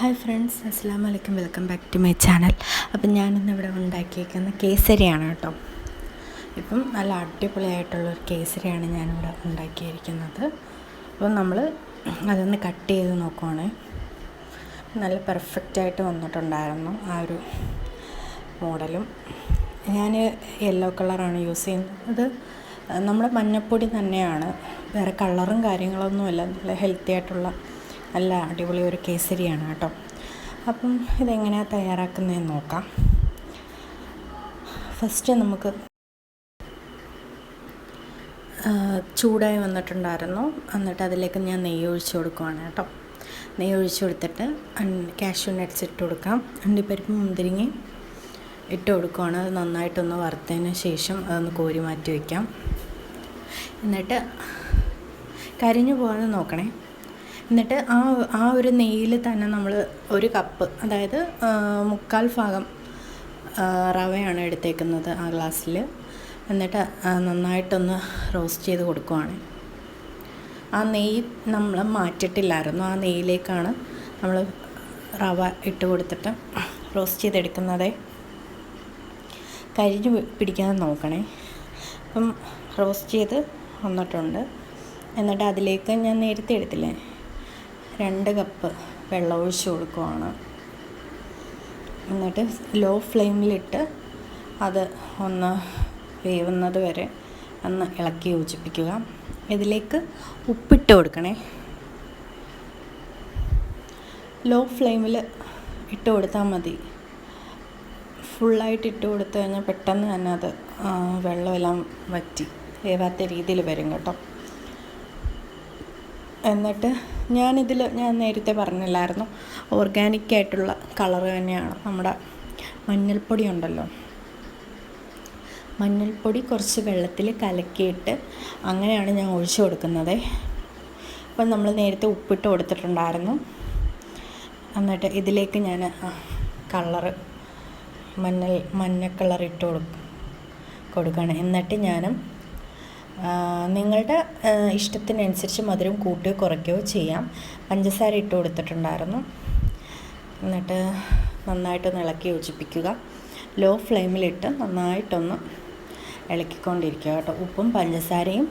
Hi friends, അസ്സലാമു അലൈക്കും. Welcome back to my channel. Appam ഞാനിന്നിവിടെ ഉണ്ടാക്കിയേക്കുന്ന കേസരിയാണ് കേട്ടോ. ഇപ്പം നല്ല അടിപൊളിയായിട്ടുള്ളൊരു കേസരിയാണ് ഞാനിവിടെ ഉണ്ടാക്കിയിരിക്കുന്നത്. അപ്പം നമ്മൾ അതൊന്ന് കട്ട് ചെയ്ത് നോക്കുവാണേ. നല്ല പെർഫെക്റ്റായിട്ട് വന്നിട്ടുണ്ടായിരുന്നു ആ ഒരു മോഡലും. ഞാൻ യെല്ലോ കളറാണ് യൂസ് ചെയ്യുന്നത്. നമ്മുടെ മഞ്ഞൾപ്പൊടി തന്നെയാണ്, വേറെ കളറും കാര്യങ്ങളൊന്നുമില്ല. നല്ല ഹെൽത്തി ആയിട്ടുള്ള നല്ല അടിപൊളി ഒരു കേസരിയാണ് കേട്ടോ. അപ്പം ഇതെങ്ങനെയാണ് തയ്യാറാക്കുന്നതെന്ന് നോക്കാം. ഫസ്റ്റ് നമുക്ക് ചൂടായി വന്നിട്ടുണ്ടായിരുന്നു. എന്നിട്ട് അതിലേക്ക് ഞാൻ നെയ്യ് ഒഴിച്ച് കൊടുക്കുവാണ് കേട്ടോ. നെയ്യ് ഒഴിച്ച് കൊടുത്തിട്ട് കാഷ്യൂ നട്ട്സ് ഇട്ട് കൊടുക്കാം. അണ്ടിപ്പരിപ്പ് മുന്തിരിങ്ങ ഇട്ട് കൊടുക്കുവാണ്. അത് നന്നായിട്ടൊന്ന് വറുത്തതിന് ശേഷം അതൊന്ന് കോരി മാറ്റി വയ്ക്കാം. എന്നിട്ട് കരിഞ്ഞു പോകാതെ നോക്കണേ. എന്നിട്ട് ആ ഒരു നെയ്യിൽ തന്നെ നമ്മൾ ഒരു കപ്പ്, അതായത് 3/4 ഭാഗം റവയാണ് എടുത്തേക്കുന്നത് ആ ഗ്ലാസ്സിൽ. എന്നിട്ട് നന്നായിട്ടൊന്ന് റോസ്റ്റ് ചെയ്ത് കൊടുക്കുവാണ്. ആ നെയ്യ് നമ്മൾ മാറ്റിയിട്ടില്ലായിരുന്നു. ആ നെയ്യിലേക്കാണ് നമ്മൾ റവ ഇട്ട് കൊടുത്തിട്ട് റോസ്റ്റ് ചെയ്തെടുക്കുന്നത്. കരിഞ്ഞ് പിടിക്കാതെ നോക്കണേ. അപ്പം റോസ്റ്റ് ചെയ്ത് വന്നിട്ടുണ്ട്. എന്നിട്ട് അതിലേക്ക് ഞാൻ നേരത്തെ എടുത്തില്ലേ 2 കപ്പ് വെള്ളം ഒഴിച്ച് കൊടുക്കുവാണ്. എന്നിട്ട് ലോ ഫ്ലെയിമിലിട്ട് അത് ഒന്ന് വേവുന്നത് വരെ ഒന്ന് ഇളക്കി യോജിപ്പിക്കുക. ഇതിലേക്ക് ഉപ്പിട്ട് കൊടുക്കണേ. ലോ ഫ്ലെയിമിൽ ഇട്ട് കൊടുത്താൽ മതി. ഫുള്ളായിട്ട് ഇട്ട് കൊടുത്തു കഴിഞ്ഞാൽ പെട്ടെന്ന് തന്നെ അത് വെള്ളമെല്ലാം വറ്റി വേവാത്ത രീതിയിൽ വരും കേട്ടോ. എന്നിട്ട് ഞാൻ നേരത്തെ പറഞ്ഞില്ലായിരുന്നു, ഓർഗാനിക്കായിട്ടുള്ള കളറ് തന്നെയാണ്. നമ്മുടെ മഞ്ഞൾപ്പൊടി ഉണ്ടല്ലോ, മഞ്ഞൾപ്പൊടി കുറച്ച് വെള്ളത്തിൽ കലക്കിയിട്ട് അങ്ങനെയാണ് ഞാൻ ഒഴിച്ച് കൊടുക്കുന്നത്. അപ്പം നമ്മൾ നേരത്തെ ഉപ്പിട്ട് കൊടുത്തിട്ടുണ്ടായിരുന്നു. എന്നിട്ട് ഇതിലേക്ക് ഞാൻ കളറ് മഞ്ഞ കളർ ഇട്ട് കൊടുക്കണം. എന്നിട്ട് ഞാനും നിങ്ങളുടെ ഇഷ്ടത്തിനനുസരിച്ച് മധുരം കൂട്ടുകയോ കുറയ്ക്കുകയോ ചെയ്യാം. പഞ്ചസാര ഇട്ട് കൊടുത്തിട്ടുണ്ടായിരുന്നു. എന്നിട്ട് നന്നായിട്ടൊന്ന് ഇളക്കി യോജിപ്പിക്കുക. ലോ ഫ്ലെയിമിലിട്ട് നന്നായിട്ടൊന്ന് ഇളക്കിക്കൊണ്ടിരിക്കുക കേട്ടോ. ഉപ്പും പഞ്ചസാരയും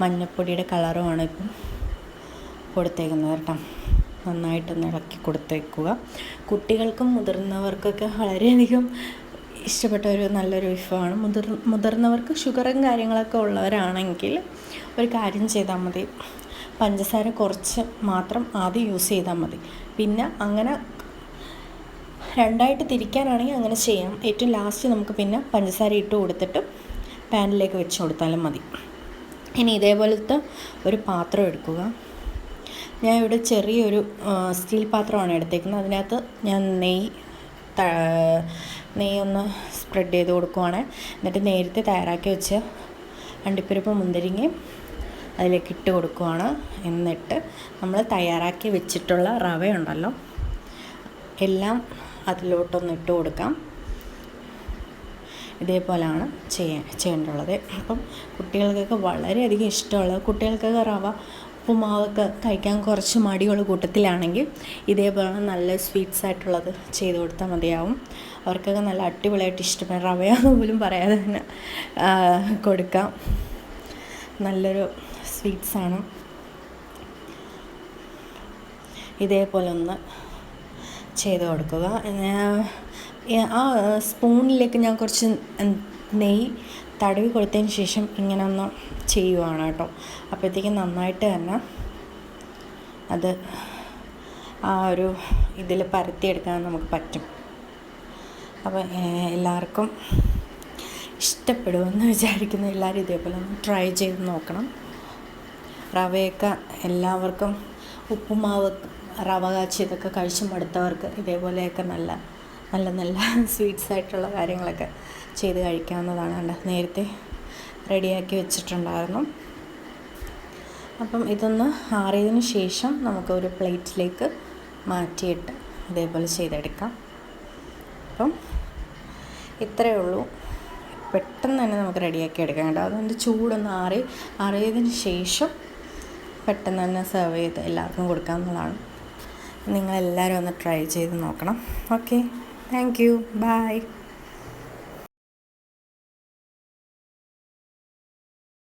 മഞ്ഞൾപ്പൊടിയുടെ കളറുമാണ് ഇപ്പം കൊടുത്തേക്കുന്നത് കേട്ടോ. നന്നായിട്ടൊന്ന് ഇളക്കി കൊടുത്തേക്കുക. കുട്ടികൾക്കും മുതിർന്നവർക്കൊക്കെ വളരെയധികം ഇഷ്ടപ്പെട്ട ഒരു നല്ലൊരു വിഭവമാണ്. മുതിർന്നവർക്ക് ഷുഗറും കാര്യങ്ങളൊക്കെ ഉള്ളവരാണെങ്കിൽ ഒരു കാര്യം ചെയ്താൽ മതി, പഞ്ചസാര കുറച്ച് മാത്രം ആദ്യം യൂസ് ചെയ്താൽ മതി. പിന്നെ അങ്ങനെ രണ്ടായിട്ട് തിരിക്കാനാണെങ്കിൽ അങ്ങനെ ചെയ്യാം. ഏറ്റവും ലാസ്റ്റ് നമുക്ക് പിന്നെ പഞ്ചസാര ഇട്ട് കൊടുത്തിട്ട് പാനിലേക്ക് വെച്ച് കൊടുത്താലും മതി. ഇനി ഇതേപോലത്തെ ഒരു പാത്രം എടുക്കുക. ഞാൻ ഇവിടെ ചെറിയൊരു സ്റ്റീൽ പാത്രമാണ് എടുത്തേക്കുന്നത്. അതിനകത്ത് ഞാൻ നെയ്യൊന്ന് സ്പ്രെഡ് ചെയ്ത് കൊടുക്കുവാണ്. എന്നിട്ട് നേരത്തെ തയ്യാറാക്കി വെച്ച അണ്ടിപ്പരിപ്പ് മുന്തിരിങ്ങയും അതിലേക്ക് ഇട്ട് കൊടുക്കുവാണ്. എന്നിട്ട് നമ്മൾ തയ്യാറാക്കി വെച്ചിട്ടുള്ള റവയുണ്ടല്ലോ എല്ലാം അതിലോട്ടൊന്ന് ഇട്ട് കൊടുക്കാം. ഇതേപോലെയാണ് ചെയ്യേണ്ടുള്ളത്. അപ്പം കുട്ടികൾക്കൊക്കെ വളരെയധികം ഇഷ്ടമുള്ളത്, കുട്ടികൾക്കൊക്കെ റവ ഉപ്പുമാവൊക്കെ കഴിക്കാൻ കുറച്ച് മടിയുള്ള കൂട്ടത്തിലാണെങ്കിൽ ഇതേപോലെ നല്ല സ്വീറ്റ്സ് ആയിട്ടുള്ളത് ചെയ്ത് കൊടുത്താൽ മതിയാവും. അവർക്കൊക്കെ നല്ല അടിപൊളിയായിട്ട് ഇഷ്ടപ്പെടും. റവയാന്ന് പോലും പറയാതെ തന്നെ കൊടുക്കാം. നല്ലൊരു സ്വീറ്റ്സാണ്. ഇതേപോലെ ഒന്ന് ചെയ്ത് കൊടുക്കുക. ആ സ്പൂണിലേക്ക് ഞാൻ കുറച്ച് നെയ്യ് തടവി കൊടുത്തതിന് ശേഷം ഇങ്ങനെ ഒന്ന് ചെയ്യുവാണ് കേട്ടോ. അപ്പോഴത്തേക്കും നന്നായിട്ട് തന്നെ അത് ആ ഒരു ഇതിൽ പരത്തിയെടുക്കാൻ നമുക്ക് പറ്റും. അപ്പോൾ എല്ലാവർക്കും ഇഷ്ടപ്പെടുമെന്ന് വിചാരിക്കുന്നു. എല്ലാവരും ഇതേപോലെ ഒന്ന് ട്രൈ ചെയ്ത് നോക്കണം. റവയൊക്കെ എല്ലാവർക്കും ഉപ്പുമാവ് റവ കാച്ചിയതൊക്കെ കഴിച്ച് മടുത്തവർക്ക് ഇതേപോലെയൊക്കെ നല്ല നല്ല നല്ല സ്വീറ്റ്സ് ആയിട്ടുള്ള കാര്യങ്ങളൊക്കെ ചെയ്ത് കഴിക്കാവുന്നതാണ്. നേരത്തെ റെഡിയാക്കി വെച്ചിട്ടുണ്ടായിരുന്നു. അപ്പം ഇതൊന്ന് ആറിയതിന് ശേഷം നമുക്കൊരു പ്ലേറ്റിലേക്ക് മാറ്റിയിട്ട് ഇതേപോലെ ചെയ്തെടുക്കാം. അപ്പം ഇത്രയേ ഉള്ളൂ. പെട്ടെന്ന് തന്നെ നമുക്ക് റെഡിയാക്കി എടുക്കാൻ കേട്ടോ. അതുകൊണ്ട് ചൂടൊന്ന് ആറിയതിന് ശേഷം പെട്ടെന്ന് തന്നെ സെർവ് ചെയ്ത് എല്ലാവർക്കും കൊടുക്കാവുന്നതാണ്. നിങ്ങളെല്ലാവരും ഒന്ന് ട്രൈ ചെയ്ത് നോക്കണം. Okay, thank you, by.